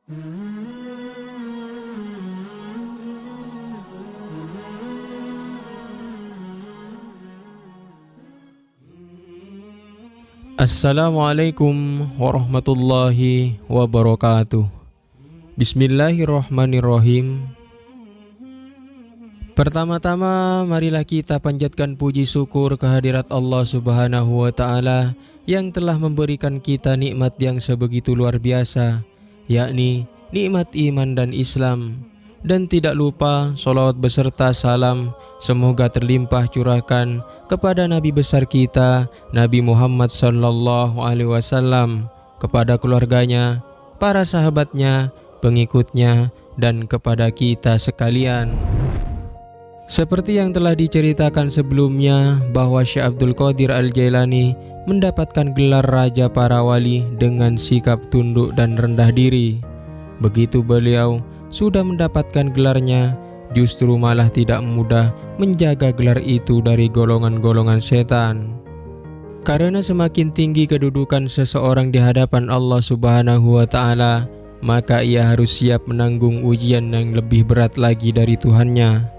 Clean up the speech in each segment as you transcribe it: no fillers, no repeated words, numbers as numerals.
Assalamualaikum warahmatullahi wabarakatuh. Bismillahirrahmanirrahim. Pertama-tama marilah kita panjatkan puji syukur kehadirat Allah Subhanahu wa Ta'ala yang telah memberikan kita nikmat yang sebegitu luar biasa, yakni nikmat iman dan Islam. Dan tidak lupa salawat beserta salam semoga terlimpah curahkan kepada Nabi besar kita, Nabi Muhammad sallallahu alaihi wasallam, kepada keluarganya, para sahabatnya, pengikutnya, dan kepada kita sekalian. Seperti yang telah diceritakan sebelumnya bahwa Syekh Abdul Qadir Al-Jailani mendapatkan gelar Raja Para Wali dengan sikap tunduk dan rendah diri. Begitu beliau sudah mendapatkan gelarnya, justru malah tidak mudah menjaga gelar itu dari golongan-golongan setan. Karena semakin tinggi kedudukan seseorang di hadapan Allah Subhanahu wa Ta'ala, maka ia harus siap menanggung ujian yang lebih berat lagi dari Tuhannya.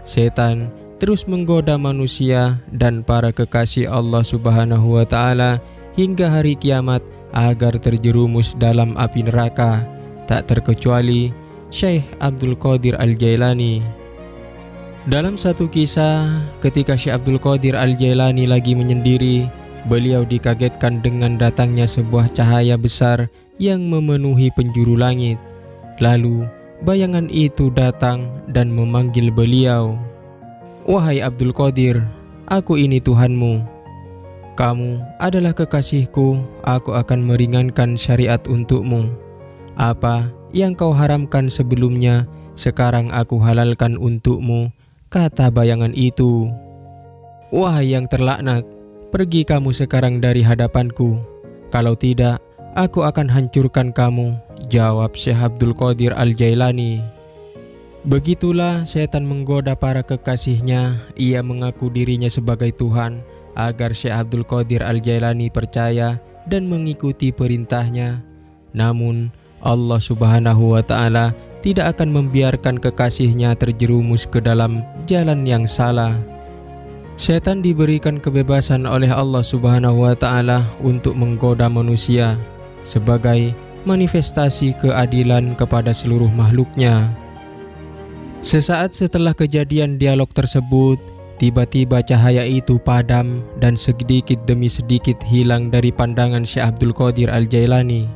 Setan terus menggoda manusia dan para kekasih Allah Subhanahu wa Ta'ala hingga hari kiamat agar terjerumus dalam api neraka, tak terkecuali Syekh Abdul Qadir Al-Jailani. Dalam satu kisah, ketika Syekh Abdul Qadir Al-Jailani lagi menyendiri, beliau dikagetkan dengan datangnya sebuah cahaya besar yang memenuhi penjuru langit. Lalu bayangan itu datang dan memanggil beliau, "Wahai Abdul Qadir, aku ini Tuhanmu. Kamu adalah kekasihku, aku akan meringankan syariat untukmu. Apa yang kau haramkan sebelumnya, sekarang aku halalkan untukmu," kata bayangan itu. "Wahai yang terlaknat, pergi kamu sekarang dari hadapanku. Kalau tidak, aku akan hancurkan kamu," jawab Syekh Abdul Qadir Al-Jailani. Begitulah setan menggoda para kekasihnya. Ia mengaku dirinya sebagai Tuhan agar Syekh Abdul Qadir Al-Jailani percaya dan mengikuti perintahnya. Namun Allah Subhanahu wa Ta'ala tidak akan membiarkan kekasihnya terjerumus ke dalam jalan yang salah. Setan diberikan kebebasan oleh Allah Subhanahu wa Ta'ala untuk menggoda manusia sebagai manifestasi keadilan kepada seluruh makhluknya. Sesaat setelah kejadian dialog tersebut, tiba-tiba cahaya itu padam dan sedikit demi sedikit hilang dari pandangan Syekh Abdul Qadir Al-Jailani.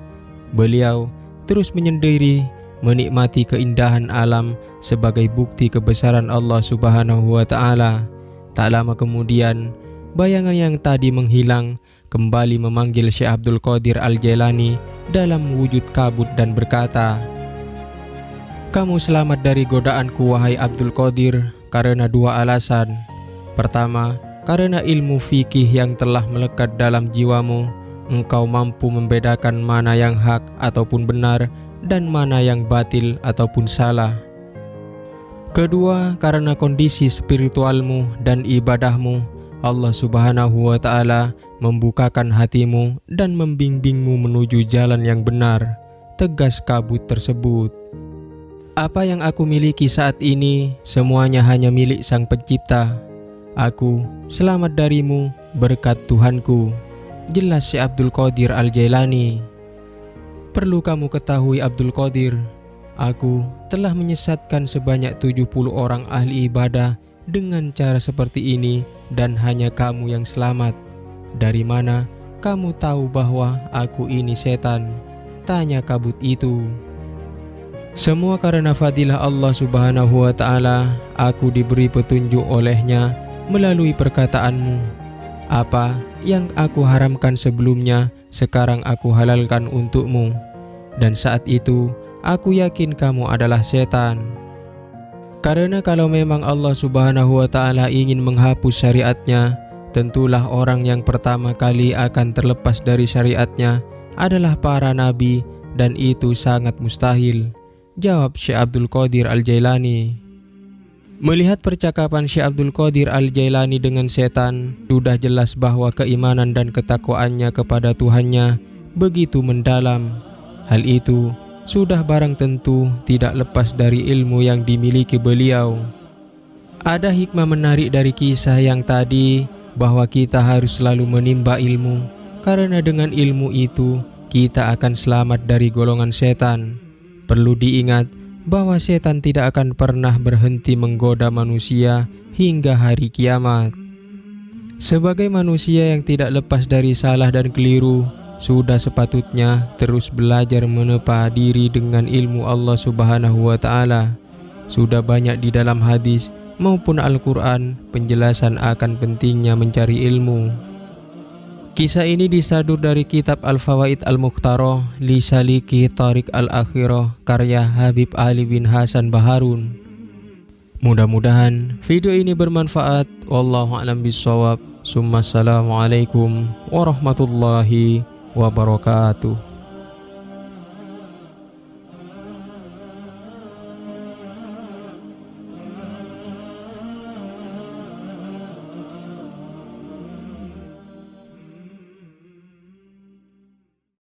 Beliau terus menyendiri, menikmati keindahan alam sebagai bukti kebesaran Allah Subhanahu wa Ta'ala. Tak lama kemudian, bayangan yang tadi menghilang kembali memanggil Syekh Abdul Qadir Al-Jailani dalam wujud kabut dan berkata, "Kamu selamat dari godaanku wahai Abdul Qadir karena dua alasan. Pertama, karena ilmu fikih yang telah melekat dalam jiwamu, engkau mampu membedakan mana yang hak ataupun benar dan mana yang batil ataupun salah. Kedua, karena kondisi spiritualmu dan ibadahmu, Allah Subhanahu wa Ta'ala membukakan hatimu dan membimbingmu menuju jalan yang benar," tegas kabut tersebut. "Apa yang aku miliki saat ini semuanya hanya milik Sang Pencipta. Aku selamat darimu berkat Tuhanku," jelas Syekh Abdul Qadir Al-Jailani. "Perlu kamu ketahui Abdul Qadir, aku telah menyesatkan sebanyak 70 orang ahli ibadah dengan cara seperti ini dan hanya kamu yang selamat. Dari mana kamu tahu bahwa aku ini setan?" tanya kabut itu. "Semua karena fadilah Allah Subhanahu wa Ta'ala, aku diberi petunjuk olehnya melalui perkataanmu. Apa yang aku haramkan sebelumnya, sekarang aku halalkan untukmu. Dan saat itu, aku yakin kamu adalah setan. Karena kalau memang Allah Subhanahu wa Ta'ala ingin menghapus syariatnya, tentulah orang yang pertama kali akan terlepas dari syariatnya adalah para nabi, dan itu sangat mustahil," jawab Syekh Abdul Qadir Al-Jailani. Melihat percakapan Syekh Abdul Qadir Al-Jailani dengan setan, sudah jelas bahwa keimanan dan ketakwaannya kepada Tuhannya begitu mendalam. Hal itu sudah barang tentu tidak lepas dari ilmu yang dimiliki beliau. Ada hikmah menarik dari kisah yang tadi, bahwa kita harus selalu menimba ilmu, karena dengan ilmu itu kita akan selamat dari golongan setan. Perlu diingat bahwa setan tidak akan pernah berhenti menggoda manusia hingga hari kiamat. Sebagai manusia yang tidak lepas dari salah dan keliru, sudah sepatutnya terus belajar menepa diri dengan ilmu Allah Subhanahu wa Ta'ala. Sudah banyak di dalam hadis maupun Al-Quran penjelasan akan pentingnya mencari ilmu. Kisah ini disadur dari kitab Al-Fawaid Al-Mukhtarah li Saliki Tariq Al-Akhirah karya Habib Ali bin Hasan Baharun. Mudah-mudahan video ini bermanfaat. Wallahu a'lam bishawab. Assalamualaikum warahmatullahi wabarakatuh.